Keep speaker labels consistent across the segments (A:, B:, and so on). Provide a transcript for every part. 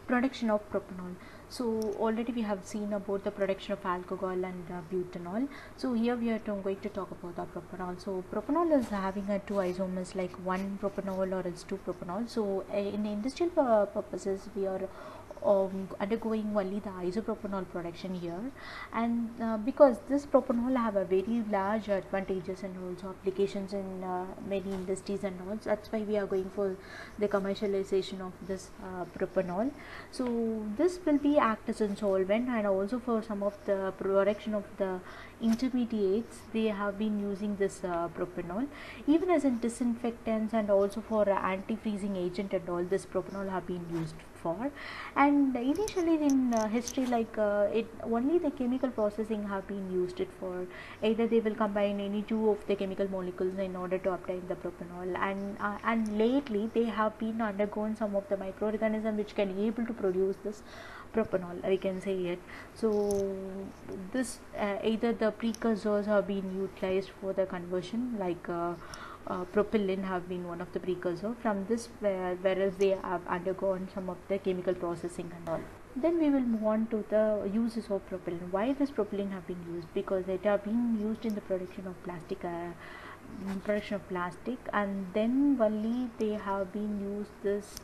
A: Production of propanol. So already we have seen about the production of alcohol and butanol. So here we are going to talk about the propanol. So propanol is having two isomers, like one propanol or else two propanol. So in industrial purposes we are undergoing only the isopropanol production here, and because this propanol have a very large advantages and also applications in many industries and all, that's why we are going for the commercialization of this propanol. So this will be act as a solvent, and also for some of the production of the intermediates they have been using this propanol, even as a disinfectants and also for anti-freezing agent and all. This propanol have been used for, and initially in history, like it only the chemical processing have been used it for. Either they will combine any two of the chemical molecules in order to obtain the propanol, and lately they have been undergone some of the microorganism which can able to produce this propanol, we can say it. So this either the precursors have been utilized for the conversion, like propylene have been one of the precursor from this, whereas they have undergone some of the chemical processing and all. Then we will move on to the uses of propylene. Why this propylene have been used? Because it have been used in the production of plastic, and then only they have been used this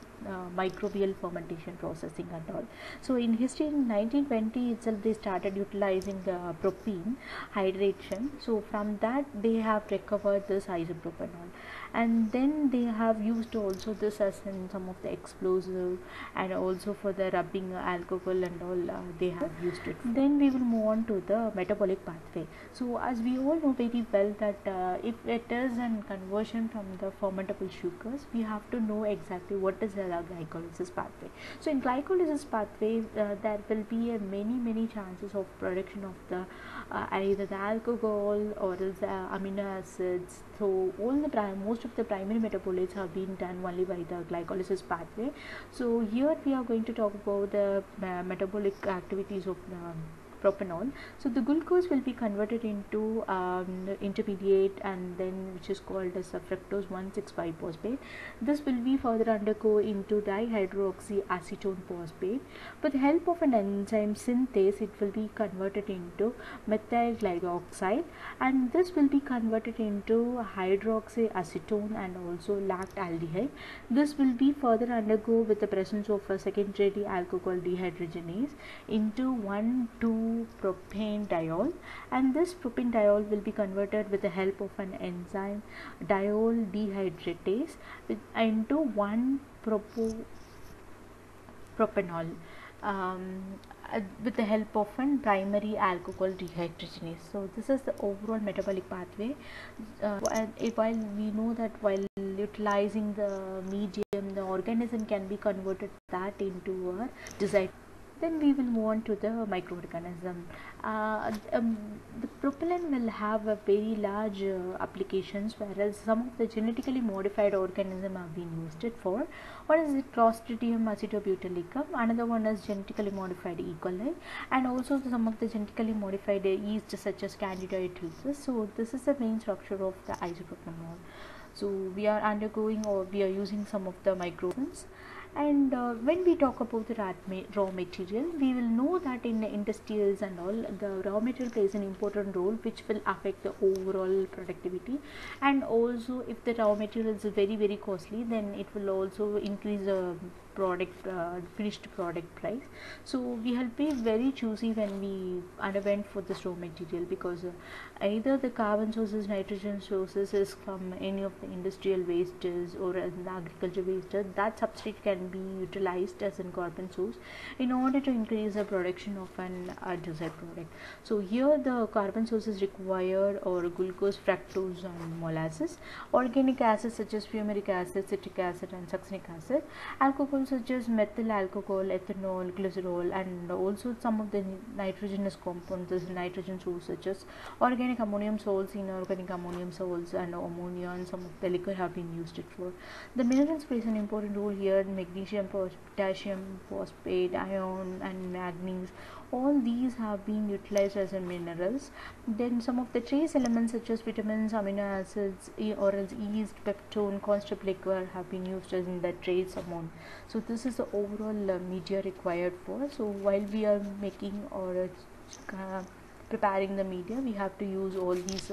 A: microbial fermentation processing and all. So in history, in 1920 itself, they started utilizing the propene hydration. So from that they have recovered this isopropanol, and then they have used also this as in some of the explosive, and also for the rubbing alcohol and all, they have used it. Then we will move on to the metabolic pathway. So as we all know very well that if it is a conversion from the fermentable sugars, we have to know exactly what is the glycolysis pathway. So in glycolysis pathway, there will be many chances of production of the either the alcohol or else amino acids. So all the most of the primary metabolites have been done only by the glycolysis pathway. So here we are going to talk about the metabolic activities of propanol. So the glucose will be converted into intermediate, and then which is called as fructose 1,6,5 phosphate. This will be further undergo into dihydroxyacetone phosphate. With the help of an enzyme synthase, it will be converted into methyl glycoxide, and this will be converted into hydroxyacetone and also lactaldehyde. This will be further undergo with the presence of a secondary alcohol dehydrogenase into 1,2-propanediol, and this propanediol will be converted with the help of an enzyme diol dehydratase into 1-propanol with the help of an primary alcohol dehydrogenase. So this is the overall metabolic pathway. While we know that while utilizing the medium, the organism can be converted that into a desired. Then we will move on to the microorganism. The propylene will have a very large applications, whereas some of the genetically modified organism have been used it for. One is the Clostridium acetobutylicum, another one is genetically modified E. coli, and also some of the genetically modified yeast such as Candida auris. So this is the main structure of the isopropanol. So we are undergoing, or we are using some of the microorganisms. And when we talk about the raw material, we will know that in industrials and all, the raw material plays an important role which will affect the overall productivity, and also if the raw material is very costly, then it will also increase the product finished product price. So we have to be very choosy when we underwent for this raw material, because either the carbon sources, nitrogen sources is from any of the industrial wastes or the agriculture wastes. That substrate can be utilized as a carbon source in order to increase the production of an desired product. So here the carbon sources required or glucose, fructose and molasses, organic acids such as fumaric acid, citric acid and succinic acid, alcohol such as methyl alcohol, ethanol, glycerol, and also some of the nitrogenous compounds, the nitrogen source such as organic ammonium salts, inorganic ammonium salts and ammonia, and some of the liquor have been used it for. The minerals plays an important role here: magnesium, potassium, phosphate, iron and manganese. All these have been utilized as minerals. Then some of the trace elements such as vitamins, amino acids, or else yeast, peptone, concept liquor have been used as in the trace amount. So this is the overall media required for. So while we are making or preparing the media, we have to use all these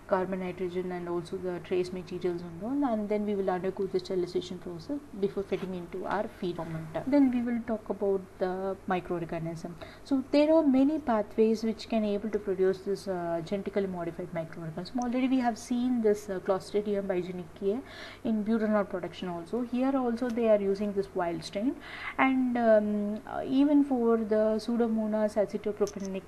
A: carbon, nitrogen, and also the trace materials and all, and then we will undergo the sterilization process before fitting into our feed fermenter. Then we will talk about the microorganism. So there are many pathways which can able to produce this genetically modified microorganism. Already we have seen this Clostridium bigenicea in butanol production also. Here also they are using this wild strain, and even for the Pseudomonas acetopropenic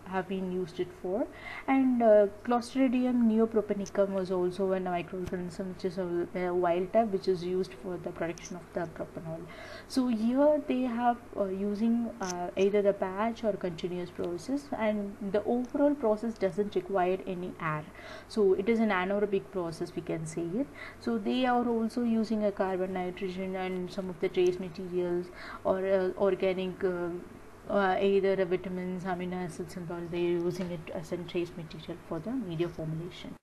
A: have been used it for, and Clostridium neopropenicum was also a microorganism which is a wild type which is used for the production of the propanol. So here they have using either the batch or continuous process, and the overall process doesn't require any air, so it is an anaerobic process, we can say it. So they are also using a carbon, nitrogen, and some of the trace materials or organic either vitamins, amino acids and all. They are using it as a trace material for the media formulation.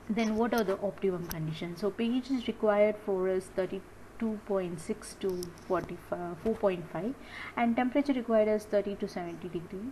A: Then what are the optimum conditions? So pH is required for us 32.6 to 4.5, and temperature required as 30 to 70 degree,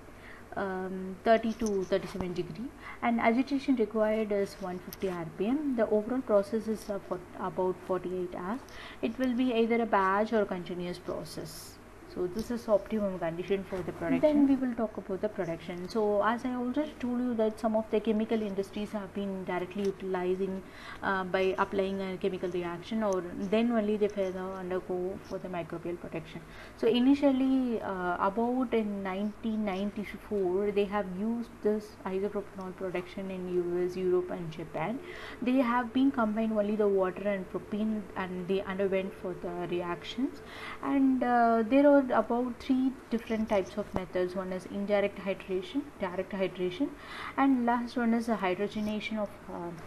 A: 30 to 37 degree, and agitation required is 150 rpm. The overall process is for about 48 hours. It will be either a batch or continuous process. So this is optimum condition for the production. Then we will talk about the production. So as I already told you that some of the chemical industries have been directly utilizing by applying a chemical reaction, or then only they further undergo for the microbial protection. So initially about in 1994 they have used this isopropanol production in US, Europe and Japan. They have been combined only the water and propene, and they underwent for the reactions, and there are about 3 different types of methods. One is indirect hydration, direct hydration, and last one is a hydrogenation of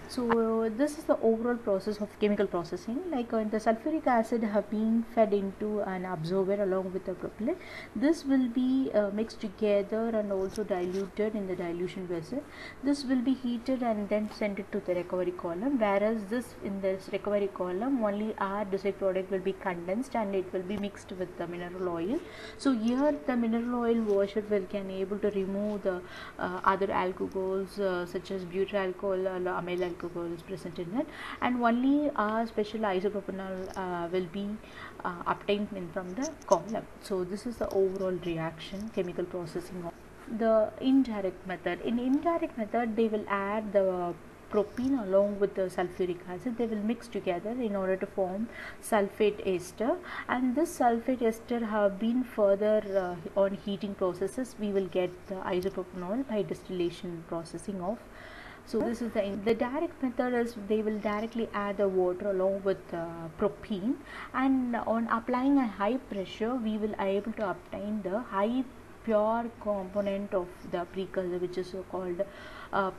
A: so this is the overall process of chemical processing. Like the sulfuric acid have been fed into an absorber along with the propellant. This will be mixed together and also diluted in the dilution vessel. This will be heated and then sent it to the recovery column, whereas this in this recovery column only our desired product will be condensed and it will be mixed with the mineral oil. So here the mineral oil washer can able to remove the other alcohols such as butyl alcohol or amyl alcohol is present in it, and only a special isopropanol will be obtained from the column. So this is the overall reaction, chemical processing of the indirect method. In indirect method they will add the propene along with the sulfuric acid. They will mix together in order to form sulfate ester, and this sulfate ester have been further on heating processes we will get the isopropanol by distillation processing of. So this is the direct method is they will directly add the water along with propene, and on applying a high pressure we will able to obtain the high pure component of the precursor, which is so called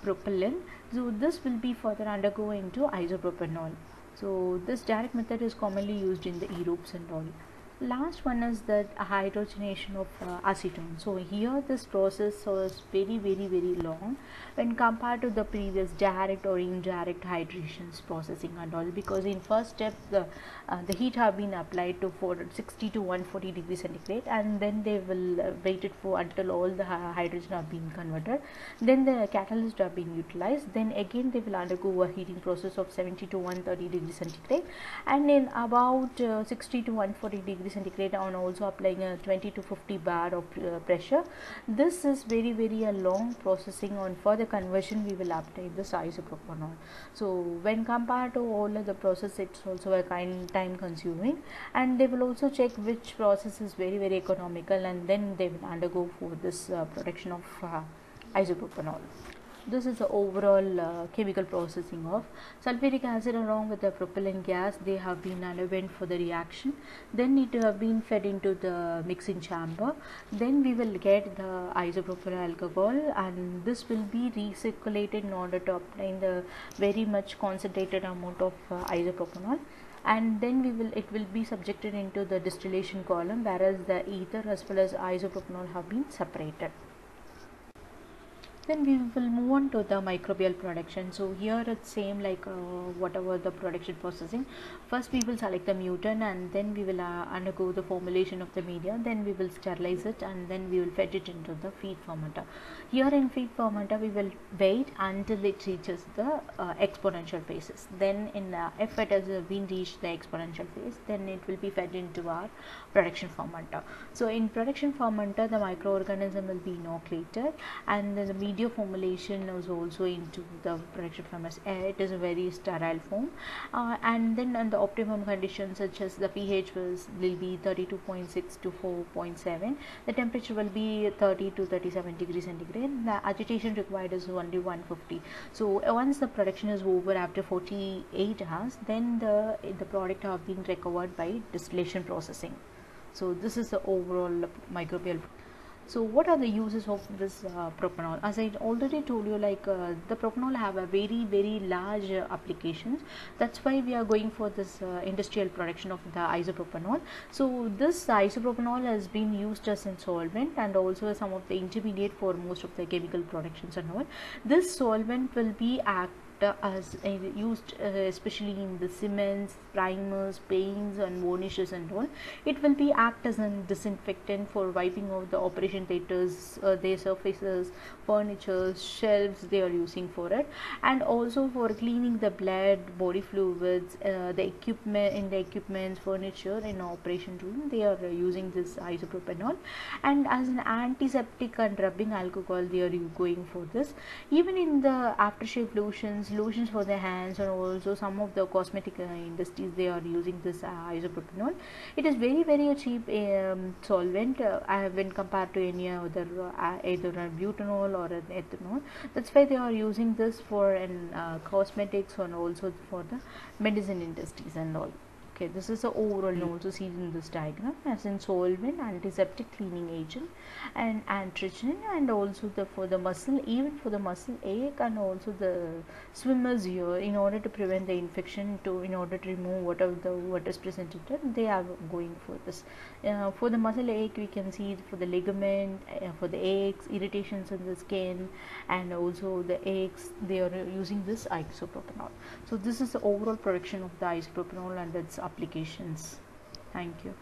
A: propellant. So this will be further undergo into isopropanol. So this direct method is commonly used in the Europes and all. Last one is that hydrogenation of acetone. So here this process was very long when compared to the previous direct or indirect hydrations processing and all, because in first step the heat have been applied to 60 to 140 degrees centigrade, and then they will wait it for until all the hydrogen have been converted, then the catalyst are being utilized, then again they will undergo a heating process of 70 to 130 degrees centigrade, and in about 60 to 140 degrees centigrade on also applying a 20 to 50 bar of pressure. This is very a long processing. On further conversion we will obtain this isopropanol. So when compared to all other process, it's also a kind time consuming, and they will also check which process is very economical, and then they will undergo for this production of isopropanol. This is the overall chemical processing of sulfuric acid along with the propellant gas. They have been underwent for the reaction, then it have been fed into the mixing chamber, then we will get the isopropyl alcohol, and this will be recirculated in order to obtain the very much concentrated amount of isopropanol, and then it will be subjected into the distillation column, whereas the ether as well as isopropanol have been separated. Then we will move on to the microbial production. So here it's same like whatever the production processing. First we will select the mutant, and then we will undergo the formulation of the media, then we will sterilize it, and then we will fed it into the feed fermenter. Here in feed fermenter we will wait until it reaches the exponential phases. Then if it has been reached the exponential phase, then it will be fed into our production fermenter. So in production fermenter, the microorganism will be inoculated, and the media formulation is also into the production fermenter. It is a very sterile form, and then on the optimum conditions, such as the pH will be 32.6 to 4.7, the temperature will be 30 to 37 degrees centigrade, the agitation required is only 150. So once the production is over after 48 hours, then the product have been recovered by distillation processing. So this is the overall microbial. So what are the uses of this propanol? As I already told you, like the propanol have a very large applications. That's why we are going for this industrial production of the isopropanol. So this isopropanol has been used as a solvent, and also some of the intermediate for most of the chemical productions and all. This solvent will be as used especially in the cements, primers, paints and varnishes and all. It will be act as a disinfectant for wiping out the operation theaters, their surfaces, furniture, shelves they are using for it, and also for cleaning the blood, body fluids, the equipments, furniture in operation room. They are using this isopropanol, and as an antiseptic and rubbing alcohol they are going for this. Even in the aftershave lotions for the hands, and also some of the cosmetic industries, they are using this isopropanol. It is very cheap solvent when compared to any other either a butanol or an ethanol. That's why they are using this for cosmetics and also for the medicine industries and all. Okay, this is the overall also seen in this diagram as in solvent, antiseptic, cleaning agent, and antigen, and also for the muscle, even for the muscle ache, and also the swimmers here, in order to prevent the infection, in order to remove what is presented, they are going for this. For the muscle ache, we can see for the ligament, for the aches, irritations in the skin, and also the aches, they are using this isopropanol. So this is the overall production of the isopropanol and its applications. Thank you.